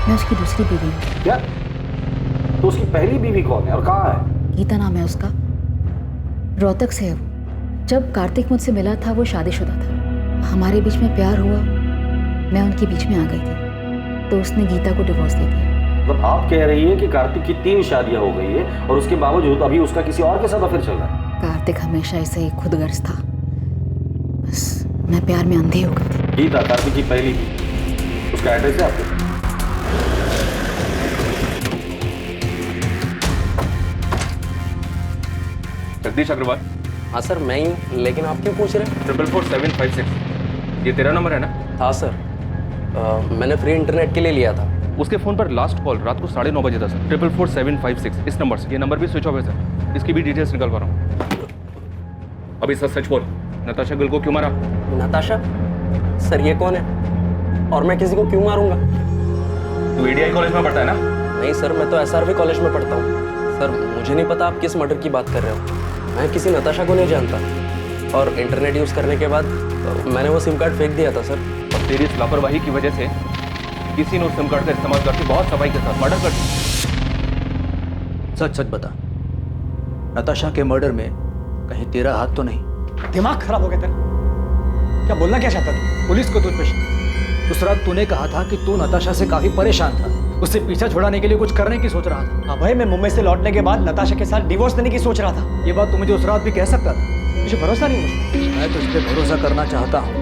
मैं उसकी दूसरी बीवी हूँ। क्या? तो उसकी पहली बीवी कौन है और कहाँ है? गीता नाम है उसका, रोहतक से है वो। जब कार्तिक मुझसे मिला था वो शादीशुदा था। हमारे बीच में प्यार हुआ, मैं उनके बीच में आ गई थी, तो उसने गीता को डिवोर्स दे दिया। मतलब आप कह रही है कि कार्तिक की 3 शादियां हो गई है और उसके बावजूद अभी उसका किसी और के साथ अफेयर चल रहा है? कार्तिक हमेशा ऐसे ही खुदगर्ज था, बस मैं प्यार में अंधी हो गई थी। गीता कार्तिक की पहली बीवी, उसका एड्रेस है आपके? जगदीश अग्रवाल। हाँ सर मैं ही, लेकिन आप क्यों पूछ रहे हैं? 444-756, ये तेरा नंबर है ना? हाँ सर, मैंने फ्री इंटरनेट के लिए लिया था। उसके फोन पर लास्ट कॉल रात को 9:30 बजे था सर। 444-756 इस नंबर से। ये नंबर भी स्विच ऑफ है सर, इसकी भी डिटेल्स निकल पा रहा हूँ। अभी सच बोल, नताशा गिल को क्यों मारा? नताशा? सर ये कौन है और मैं किसी को क्यों मारूंगा? तू ADI कॉलेज में पढ़ता है ना? नहीं सर, मैं तो SRV कॉलेज में पढ़ता हूँ। सर मुझे नहीं पता आप किस मर्डर की बात कर रहे हो। मैं किसी नताशा को नहीं जानता और इंटरनेट यूज़ करने के बाद मैंने वो सिम कार्ड फेंक दिया था सर। और तेरी इस लापरवाही की वजह से किसी ने उस सिम कार्ड का इस्तेमाल करके बहुत सफाई के साथ मर्डर कर दिया। सच सच बता, नताशा के मर्डर में कहीं तेरा हाथ तो नहीं? दिमाग खराब हो गया तेरा? क्या बोलना क्या चाहता तू? पुलिस को तुझ पे शक। उस रात तूने कहा था कि तू नताशा से काफी परेशान था, उससे पीछा छुड़ाने के लिए कुछ करने की सोच रहा था। अभय, मैं मुंबई से लौटने के बाद नताशा के साथ डिवोर्स देने की सोच रहा था। ये बात तू मुझे उस रात भी कह सकता था। मुझे भरोसा नहीं मुझे। मैं तुझ पे भरोसा करना चाहता हूँ।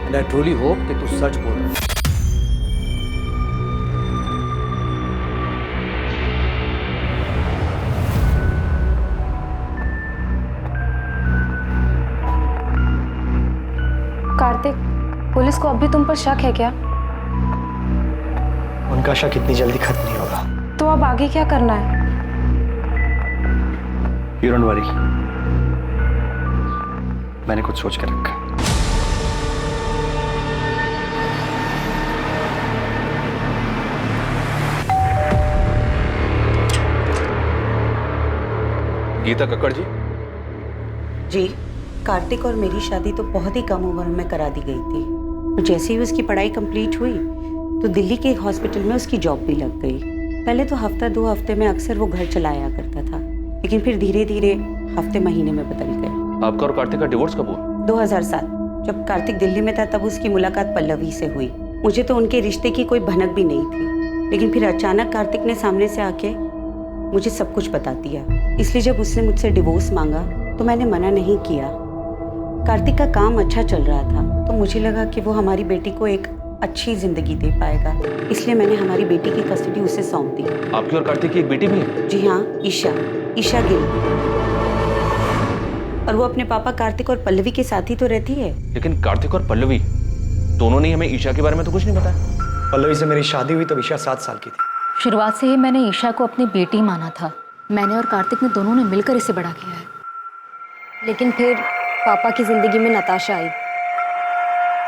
एंड आई ट्रूली होप कि तू सच बोल रहा है। कार्तिक, पुलिस को अब भी तुम पर शक है क्या? उनका शक इतनी जल्दी खत्म नहीं होगा। तो अब आगे क्या करना है? You don't worry, मैंने कुछ सोच कर रखा है। गीता कक्कड़ जी। जी, कार्तिक और मेरी शादी तो बहुत ही कम उम्र में करा दी गई थी। जैसे ही उसकी पढ़ाई कंप्लीट हुई तो दिल्ली के एक हॉस्पिटल में उसकी जॉब भी लग गई। पहले तो हफ्ता 2 हफ्ते में अक्सर वो घर चलाया करता था, लेकिन फिर धीरे धीरे हफ्ते महीने में बदल गए। आपका और कार्तिक का डिवोर्स कब हुआ? 2007। जब कार्तिक दिल्ली में था तब उसकी मुलाकात पल्लवी से हुई। मुझे तो उनके रिश्ते की कोई भनक भी नहीं थी, लेकिन फिर अचानक कार्तिक ने सामने से आके मुझे सब कुछ बता दिया। इसलिए जब उसने मुझसे डिवोर्स मांगा तो मैंने मना नहीं किया। कार्तिक का काम अच्छा चल रहा था तो मुझे लगा कि वो हमारी बेटी को एक अच्छी जिंदगी दे पाएगा, इसलिए मैंने हमारी बेटी की कस्टडी उसे सौंप दी। आपकी और कार्तिक की एक बेटी भी है? जी हाँ, ईशा गिल। और वो अपने पापा कार्तिक और पल्लवी के साथ ही तो रहती है। लेकिन कार्तिक और पल्लवी दोनों ने हमें ईशा के बारे में तो कुछ नहीं बताया। पल्लवी से मेरी शादी हुई तब ईशा 7 साल की थी। शुरुआत से ही मैंने ईशा को अपनी बेटी माना था। मैंने और कार्तिक ने दोनों ने मिलकर इसे बड़ा किया है। लेकिन फिर पापा की जिंदगी में नताशा आई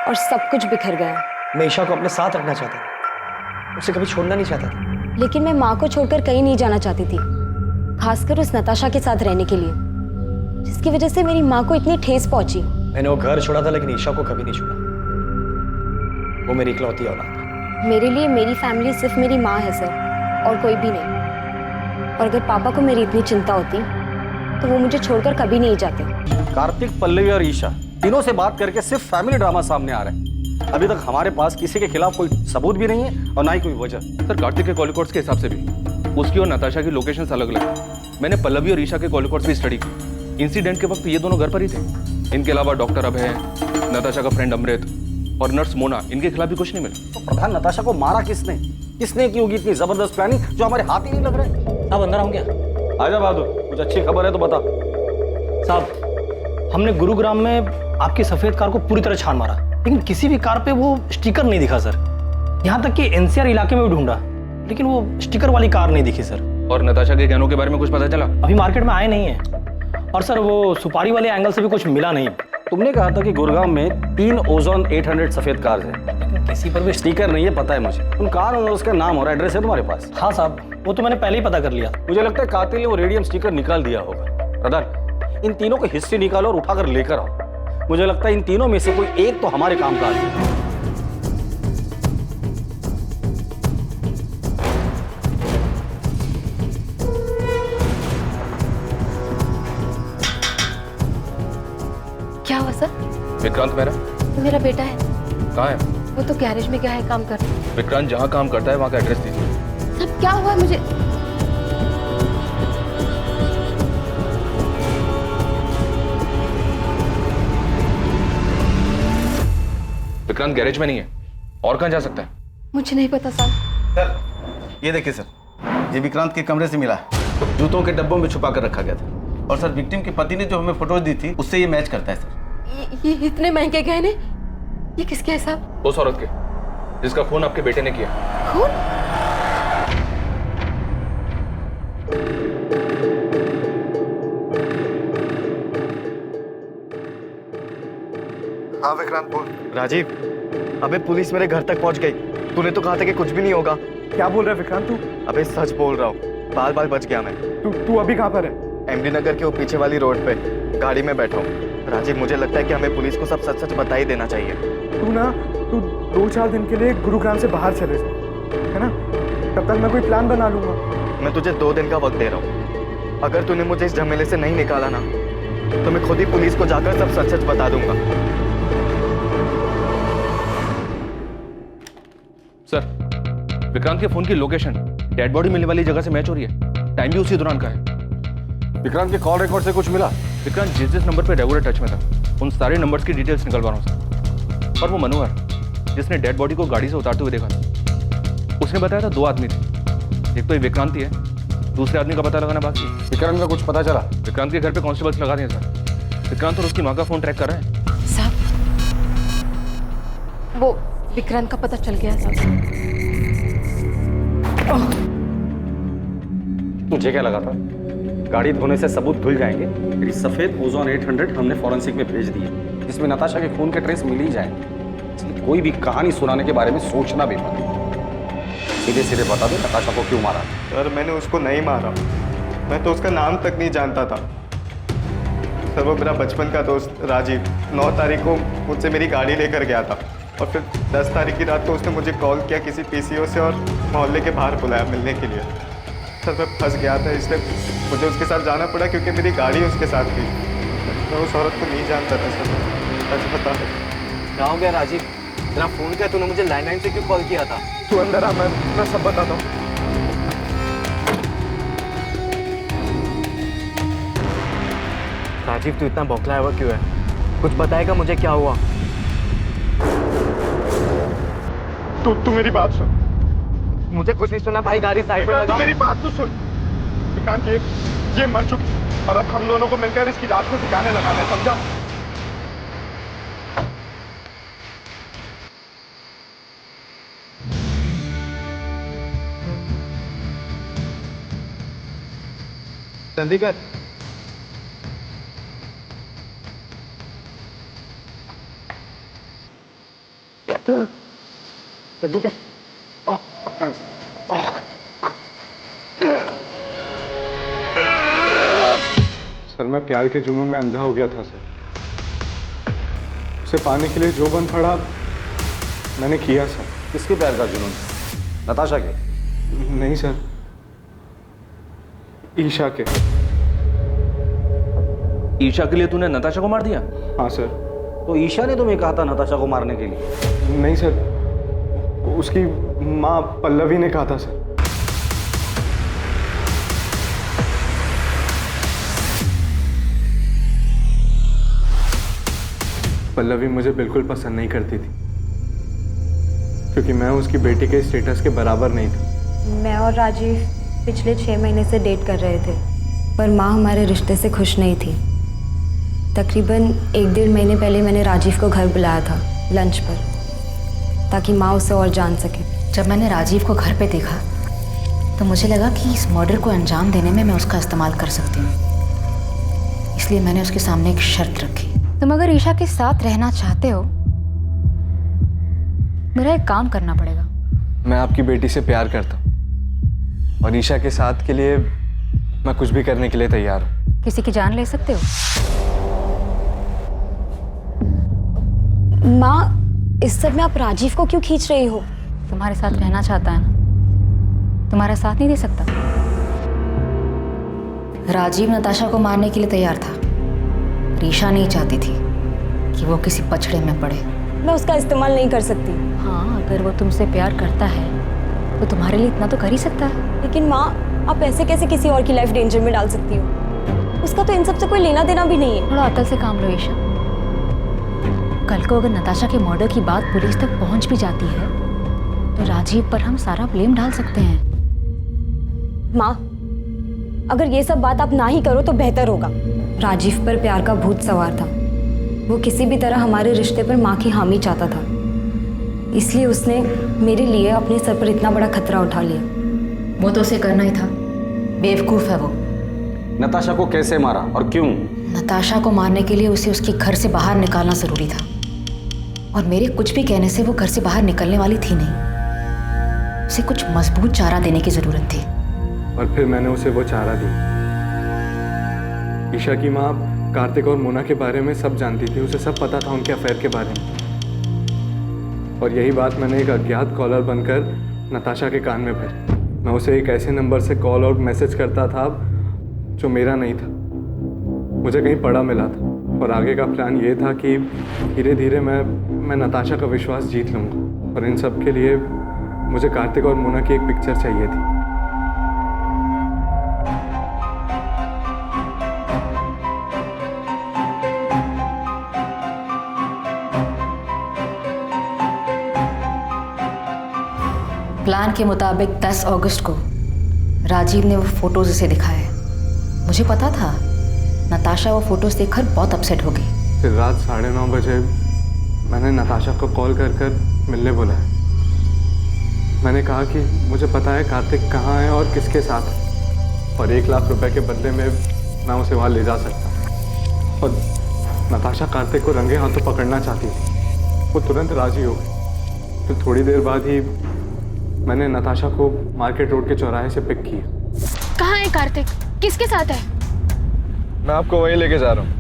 और सब कुछ बिखर गया। मैं ईशा को अपने साथ रखना चाहता था, उसे कभी छोड़ना नहीं चाहता था। लेकिन मैं माँ को छोड़कर कहीं नहीं जाना चाहती थी, खासकर उस नताशा के साथ रहने के लिए, जिसकी वजह से मेरी माँ को इतनी ठेस पहुंची। मैंने वो घर छोड़ा था लेकिन ईशा को कभी नहीं छोड़ा। वो मेरी इकलौती औलाद है। मेरे लिए मेरी फैमिली सिर्फ मेरी माँ है सर, और कोई भी नहीं। और अगर पापा को मेरी इतनी चिंता होती तो वो मुझे छोड़कर कभी नहीं जाते। कार्तिक, पल्लवी और ईशा तीनों से बात करके सिर्फ फैमिली ड्रामा सामने आ रहा है। अभी तक हमारे पास किसी के खिलाफ कोई सबूत भी नहीं है और ना ही कोई वजह। सर, कार्तिक के कॉल रिकॉर्ड्स के हिसाब से भी उसकी और नताशा की लोकेशंस अलग अलग है। मैंने पल्लवी और ईशा के कॉल रिकॉर्ड्स भी स्टडी की। इंसिडेंट के वक्त ये दोनों घर पर ही थे। इनके अलावा डॉक्टर अभय, नताशा का फ्रेंड अमृत और नर्स मोना, इनके खिलाफ भी कुछ नहीं मिला। तो प्रधान, नताशा को मारा किसने? किसने की होगी इतनी जबरदस्त प्लानिंग जो हमारे हाथ ही नहीं लग रहा है? अब अंदर आऊं क्या? आजा बहादुर, कुछ अच्छी खबर है तो बता। साहब, हमने गुरुग्राम में आपकी सफेद कार को पूरी तरह छान मारा, लेकिन किसी भी कार पे वो स्टिकर नहीं दिखा सर। यहाँ तक कि एनसीआर इलाके में भी ढूंढा, लेकिन वो स्टिकर वाली कार नहीं दिखी सर। और नताशा के गहनों के बारे में कुछ पता चला? अभी मार्केट में आए नहीं है। और सर, वो सुपारी वाले एंगल से भी कुछ मिला नहीं। तुमने कहा था कि गुरुग्राम में 3 ओजोन 800 सफेद कार है, किसी पर भी स्टिकर नहीं है, पता है मुझे। उन कार और उसका नाम और एड्रेस है तुम्हारे पास? हाँ साहब, वो तो मैंने पहले ही पता कर लिया। मुझे लगता है कातिल ने वो रेडियम स्टिकर निकाल दिया होगा। प्रधान, इन तीनों की हिस्ट्री निकालो और उठाकर लेकर आओ। मुझे लगता है इन तीनों में से कोई एक तो हमारे काम का है। क्या हुआ सर? विक्रांत मेरा बेटा है। कहाँ है? वो तो गैरेज में गया है काम कर। विक्रांत जहाँ काम करता है वहाँ का एड्रेस दीजिए। सब क्या हुआ मुझे? विक्रांत गैरेज में नहीं है, और कहाँ जा सकता है? मुझे नहीं पता साहब। सर, ये देखिए सर, ये विक्रांत के कमरे से मिला है। जूतों के डब्बों में छुपा कर रखा गया था। और सर, विक्टिम के पति ने जो हमें फोटोज दी थी उससे ये मैच करता है सर। ये इतने महंगे गहने, ये किसके है साहब? उस औरत के जिसका खून आपके बेटे ने किया। खून? हाँ विक्रांत बोल। राजीव, अबे पुलिस मेरे घर तक पहुंच गई। तूने तो कहा था कि कुछ भी नहीं होगा। क्या बोल रहा है विक्रांत तू? अबे सच बोल रहा हूँ, बाल बाल बच गया मैं। तू अभी कहाँ पर है? एमडी नगर के वो पीछे वाली रोड पे गाड़ी में बैठा हूँ। राजीव, मुझे लगता है कि हमें पुलिस को सब सच सच बता ही देना चाहिए। तू 2-4 दिन के लिए गुरुग्राम से बाहर चले जा, है ना? तब तक मैं कोई प्लान बना लूंगा। मैं तुझे 2 दिन का वक्त दे रहा हूँ। अगर तूने मुझे इस झमेले से नहीं निकाला ना तो मैं खुद ही पुलिस को जाकर सब सच सच बता दूंगा। सर, विक्रांत के फोन की लोकेशन डेड बॉडी मिलने वाली जगह से मैच हो रही है। टाइम भी उसी दौरान का है। विक्रांत के कॉल रिकॉर्ड से कुछ मिला? विक्रांत जिस नंबर पे रेगुलर टच में था, उन सारे नंबर्स की डिटेल्स निकलवा रहा हूँ सर। और वो मनोहर, जिसने डेड बॉडी को गाड़ी से उतारते हुए देखा था, उसने बताया था 2 आदमी थे। एक तो ये विक्रांत ही है, दूसरे आदमी का पता लगाना बाकी है। विक्रांत का कुछ पता चला? विक्रांत के घर पे कांस्टेबल्स लगा दिए सर। विक्रांत और उसकी माँ का फोन ट्रैक कर रहे हैं। साहब, वो विक्रांत का पता चल गया है साहब। मुझे क्या लगा था गाड़ी धोने से सबूत धुल जाएंगे। मेरी सफेद ओजोन 800 हमने फॉरेंसिक में भेज दी है, जिसमें नताशा के खून के ट्रेस मिल ही जाएंगे। इसलिए कोई भी कहानी सुनाने के बारे में सोचना भी मत। सीधे सीधे बता दो नताशा को क्यों मारा। सर, मैंने उसको नहीं मारा, मैं तो उसका नाम तक नहीं जानता था। सर, वो मेरा बचपन का दोस्त राजीव 9 तारीख को मुझसे मेरी गाड़ी लेकर गया था, और फिर 10 तारीख की रात को उसने मुझे कॉल किया किसी पीसीओ से और मोहल्ले के बाहर बुलाया मिलने के लिए। सर, मैं फंस गया था, इसलिए मुझे उसके साथ जाना पड़ा क्योंकि मेरी गाड़ी उसके साथ थी। मैं उस औरत को नहीं जानता था सर, सच बता रहा। क्या हो गया राजीव? तेरा फोन क्या, तूने मुझे लैंडलाइन से क्यों कॉल किया था? तू अंदर आ, मैं सब बताता हूँ। राजीव, तू इतना बौखलाया हुआ क्यों है? कुछ बताएगा मुझे क्या हुआ? तू मेरी बात सुन। मुझे कुछ नहीं सुना भाई, गाड़ी साइड में लगा। मेरी बात तो सुन। विक्रांत ये मर चुकी और अब हम दोनों को मिलकर इसकी लाश को ठिकाने लगाना है, समझा? चंडीगढ़ सर, मैं प्यार के जुनून में अंधा हो गया था सर। उसे पाने के लिए जो बन पड़ा मैंने किया सर। किसके प्यार का जुनून? नताशा के? नहीं सर, ईशा के। ईशा के लिए तूने नताशा को मार दिया? हाँ सर। तो ईशा ने तुम्हें कहा था नताशा को मारने के लिए? नहीं सर, उसकी माँ पल्लवी ने कहा था सर। पल्लवी मुझे बिल्कुल पसंद नहीं करती थी, क्योंकि मैं उसकी बेटी के स्टेटस के बराबर नहीं था। मैं और राजीव पिछले 6 महीने से डेट कर रहे थे, पर माँ हमारे रिश्ते से खुश नहीं थी। तकरीबन 1-1.5 महीने पहले मैंने राजीव को घर बुलाया था लंच पर, ताकि माँ उसे और जान सके। जब मैंने राजीव को घर पे देखा तो मुझे लगा कि इस मर्डर को अंजाम देने में मैं उसका इस्तेमाल कर सकती हूँ। इसलिए मैंने उसके सामने एक शर्त रखी। तुम अगर ईशा के साथ रहना चाहते हो, मेरा एक काम करना पड़ेगा। मैं आपकी बेटी से प्यार करता हूँ और ईशा के साथ के लिए मैं कुछ भी करने के लिए तैयार हूँ। किसी की जान ले सकते हो? माँ, इस सब में आप राजीव को क्यों खींच रही हो? तुम्हारे साथ रहना चाहता है ना, तुम्हारा साथ नहीं दे सकता। राजीव नताशा को मारने के लिए तैयार था। ईशा नहीं चाहती थी कि वो किसी पछड़े में पड़े। मैं उसका इस्तेमाल नहीं कर सकती। हाँ, अगर वो तुमसे प्यार करता है तो तुम्हारे लिए इतना तो कर ही सकता है। लेकिन माँ, आप ऐसे कैसे किसी और की लाइफ डेंजर में डाल सकती हो? उसका तो इन सब से कोई लेना देना भी नहीं है। थोड़ा अकल से काम लो ईशा। कल को अगर नताशा के मर्डर की बात पुलिस तक पहुंच भी जाती है तो राजीव पर हम सारा ब्लेम डाल सकते हैं। माँ, अगर ये सब बात आप ना ही करो तो बेहतर होगा। राजीव पर प्यार का भूत सवार था। वो किसी भी तरह हमारे रिश्ते पर माँ की हामी चाहता था, इसलिए उसने मेरे लिए अपने सर पर इतना बड़ा खतरा उठा लिया। वो तो उसे करना ही था, बेवकूफ़ है वो। नताशा को कैसे मारा और क्यों? नताशा को मारने के लिए उसे उसके घर से बाहर निकालना जरूरी था, और मेरे कुछ भी कहने से वो घर से बाहर निकलने वाली थी नहीं। उसे कुछ मजबूत चारा देने की जरूरत थी। और फिर मैंने उसे वो चारा दिया। ईशा की माँ कार्तिक और मोना के बारे में सब जानती थी, उसे सब पता था उनके अफेयर के बारे में। और यही बात मैंने एक अज्ञात कॉलर बनकर नताशा के कान में भरी। मैं उसे एक ऐसे नंबर से कॉल और मैसेज करता था जो मेरा नहीं था, मुझे कहीं पड़ा मिला था और आगे का प्लान ये था कि धीरे धीरे मैं नताशा का विश्वास जीत लूँगा। और इन सब के लिए मुझे कार्तिक और मोना की एक पिक्चर चाहिए थी। प्लान के मुताबिक 10 अगस्त को राजीव ने वो फोटोज उसे दिखाए। मुझे पता था नताशा वो फोटोज देखकर बहुत अपसेट हो गई। फिर रात 9:30 बजे मैंने नताशा को कॉल कर मिलने बुलाया। मैंने कहा कि मुझे पता है कार्तिक कहाँ है और किसके साथ है, और 1 लाख रुपए के बदले में मैं उसे वहाँ ले जा सकता हूँ। और नताशा कार्तिक को रंगे हाथों पकड़ना चाहती थी। वो तुरंत राजी हो गई। फिर थोड़ी देर बाद ही मैंने नताशा को मार्केट रोड के चौराहे से पिक किया। कहाँ है कार्तिक? किसके साथ है? मैं आपको वहीं लेके जा रहा हूँ।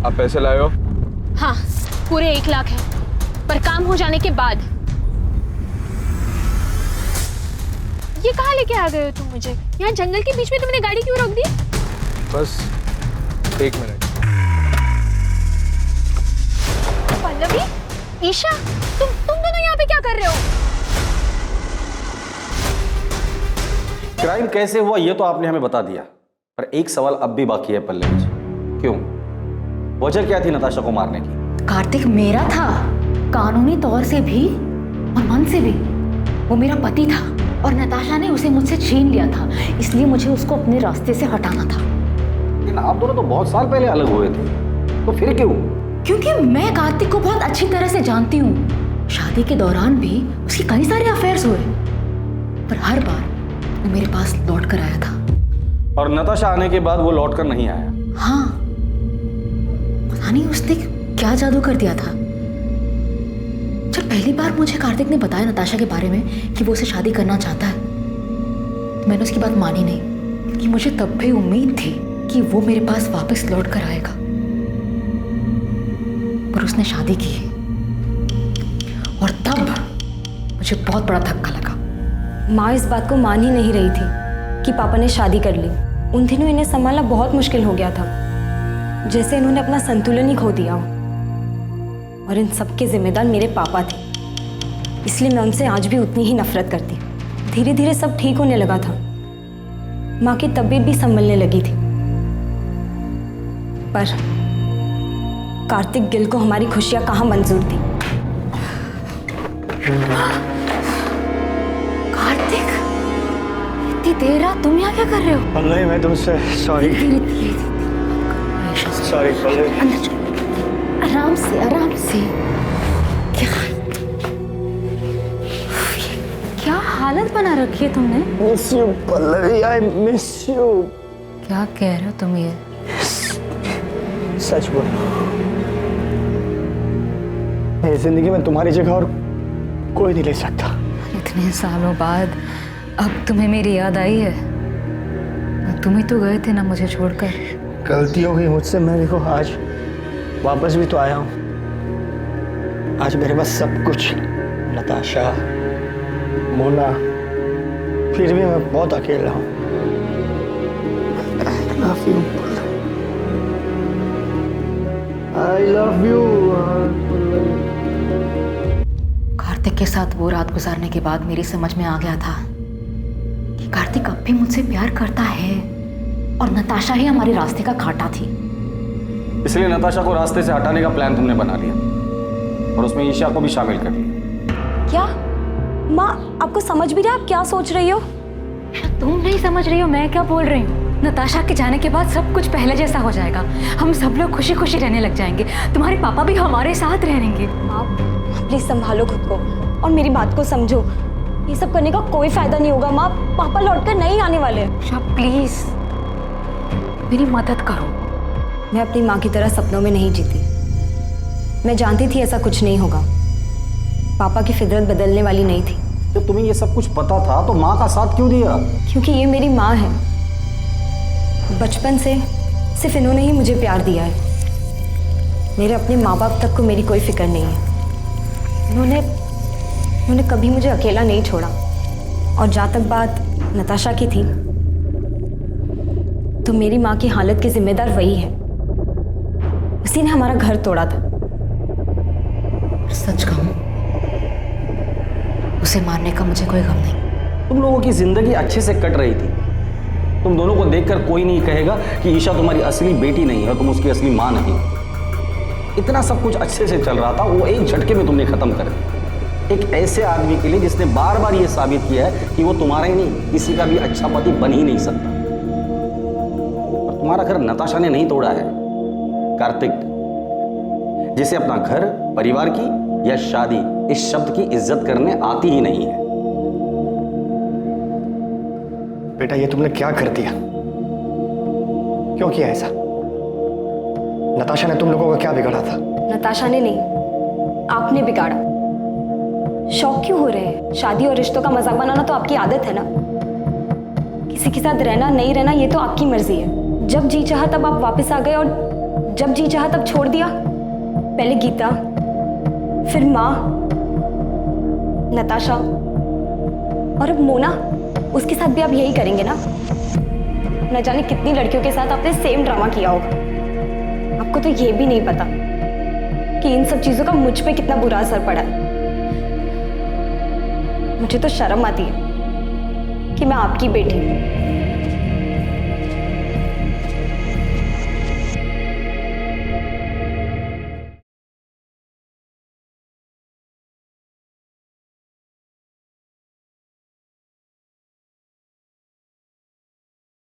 आप पैसे लाए हो? हाँ, पूरे 1 लाख है, पर काम हो जाने के बाद। ये कहाँ लेके आ गए हो तुम मुझे? यहाँ जंगल के बीच में तुमने गाड़ी क्यों रोक दी? बस 1 मिनट। पल्लवी, ईशा, तुम दोनों यहाँ पे क्या कर रहे हो? क्राइम कैसे हुआ ये तो आपने हमें बता दिया, पर एक सवाल अब भी बाकी है पल्लवी जी। क्यों? वजह क्या थी नताशा को मारने की? कार्तिक मेरा था, कानूनी तौर से भी और मन से भी। वो मेरा पति था और नताशा ने उसे मुझसे छीन लिया था, इसलिए मुझे उसको अपने रास्ते से हटाना था। लेकिन आप दोनों तो बहुत साल पहले अलग हुए थे, तो फिर क्यों? क्योंकि मैं कार्तिक को बहुत अच्छी तरह से जानती हूँ। शादी के दौरान भी उसके कई सारे अफेयर्स हुए, पर हर बार वो मेरे पास लौट कर आया था। और नताशा आने के बाद वो लौट कर नहीं आया? हाँ, पता नहीं उसने क्या जादू कर दिया था। जब पहली बार मुझे कार्तिक ने बताया नताशा के बारे में कि वो उसे शादी करना चाहता है, तो मैंने उसकी बात मानी नहीं, क्योंकि मुझे तब भी उम्मीद थी कि वो मेरे पास वापस लौट कर आएगा। पर उसने शादी की और तब मुझे बहुत बड़ा धक्का लगा। माँ इस बात को मान ही नहीं रही थी कि पापा ने शादी कर ली। उन दिनों इन्हें संभालना बहुत मुश्किल हो गया था, जैसे इन्होंने अपना संतुलन ही खो दिया हो। और इन सब के जिम्मेदार मेरे पापा थे, इसलिए मैं उनसे आज भी उतनी ही नफरत करती। धीरे धीरे सब ठीक होने लगा था, माँ की तबीयत भी संभलने लगी थी, पर कार्तिक गिल को हमारी खुशियां कहाँ मंजूर थी। कार्तिक, इतनी देर रात तुम यहाँ क्या कर रहे हो? पल्लवी, मैं तुमसे सॉरी। सॉरी पल्लवी। आराम से, आराम से। क्या हालत बना रखी है तुमने? Miss you Pallavi, I miss you. क्या कह रहे हो तुम ये? सच बोलो, मेरी जिंदगी में तुम्हारी जगह और कोई नहीं ले सकता। इतने सालों बाद अब तुम्हें मेरी याद आई है? तुम ही तो गए थे ना मुझे छोड़कर। गलती हो गई मुझसे, मैं देखो आज वापस भी तो आया हूँ। आज मेरे पास सब कुछ, नताशा, मोना, फिर भी मैं बहुत अकेला हूँ। I love you. कार्तिक के साथ वो रात गुजारने के बाद मेरी समझ में आ गया था कि कार्तिक अब भी मुझसे प्यार करता है और नताशा ही हमारे रास्ते का कांटा थी। इसलिए नताशा को रास्ते से हटाने का प्लान तुमने बना लिया और उसमें ईशा को भी शामिल कर लिया। क्या माँ, आपको समझ भी रहा आप क्या सोच रही हो? तुम नहीं समझ रही हो मैं क्या बोल रही हूँ। नताशा के जाने के बाद सब कुछ पहले जैसा हो जाएगा। हम सब लोग खुशी खुशी रहने लग जाएंगे। तुम्हारे पापा भी हमारे साथ रहेंगे। आप प्लीज संभालो खुद को और मेरी बात को समझो। ये सब करने का कोई फायदा नहीं होगा माँ। पापा लौटकर नहीं आने वाले। प्लीज मेरी मदद करो। मैं अपनी माँ की तरह सपनों में नहीं जीती। मैं जानती थी ऐसा कुछ नहीं होगा। पापा की फितरत बदलने वाली नहीं थी। जब तुम्हें ये सब कुछ पता था तो माँ का साथ क्यों दिया? क्योंकि ये मेरी माँ है। बचपन से सिर्फ इन्होंने ही मुझे प्यार दिया है। मेरे अपने माँ बाप तक को मेरी कोई फिक्र नहीं है। इन्होंने कभी मुझे अकेला नहीं छोड़ा। और जहाँ तक बात नताशा की थी, तो मेरी माँ की हालत के जिम्मेदार वही है। उसी ने हमारा घर तोड़ा था। सच कहूं, उसे मारने का मुझे कोई गम नहीं। तुम लोगों की जिंदगी अच्छे से कट रही थी। तुम दोनों को देखकर कोई नहीं कहेगा कि ईशा तुम्हारी असली बेटी नहीं है, तुम उसकी असली मां नहीं। इतना सब कुछ अच्छे से चल रहा था, वो एक झटके में तुमने खत्म कर दिया। एक ऐसे आदमी के लिए जिसने बार बार ये साबित किया है कि वो तुम्हारा ही नहीं, किसी का भी अच्छा पति बन ही नहीं सकता। और तुम्हारा घर नताशा ने नहीं तोड़ा है, कार्तिक, जिसे अपना घर, परिवार की या शादी इस शब्द की इज्जत करने आती ही नहीं है। बेटा, ये तुमने क्या कर दिया? क्यों किया ऐसा? नताशा ने तुम लोगों का क्या बिगाड़ा था? नताशा ने नहीं, आपने बिगाड़ा। शौक क्यों हो रहे हैं? शादी और रिश्तों का मजाक बनाना तो आपकी आदत है ना। किसी के साथ रहना नहीं रहना ये तो आपकी मर्जी है। जब जी चाहा तब आप वापस आ गए और जब जी चाहा तब छोड़ दिया। पहले गीता, फिर माँ, नताशा और अब मोना। उसके साथ भी आप यही करेंगे ना? न जाने कितनी लड़कियों के साथ आपने सेम ड्रामा किया होगा। आपको तो ये भी नहीं पता कि इन सब चीजों का मुझ पे कितना बुरा असर पड़ा है। मुझे तो शर्म आती है कि मैं आपकी बेटी हूं।